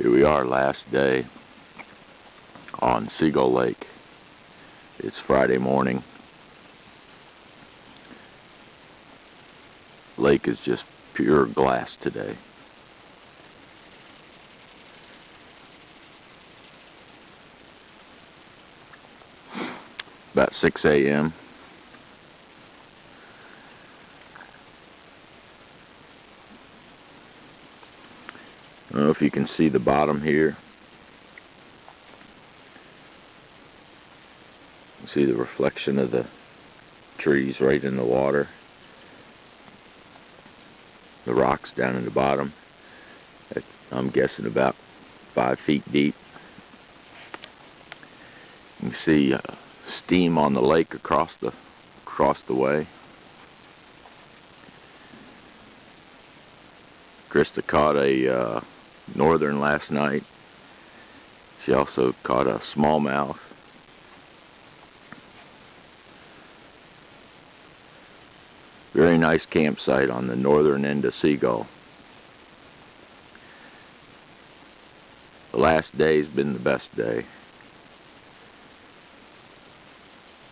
Here we are, last day on Seagull Lake. It's Friday morning. Lake is just pure glass today. About 6 a.m. I don't know if you can see the bottom here. You see the reflection of the trees right in the water. The rocks down in the bottom. I'm guessing about 5 feet deep. You can see steam on the lake across the way. Krista caught a northern last night. She also caught a smallmouth. Very nice campsite on the northern end of Seagull. The last day's been the best day.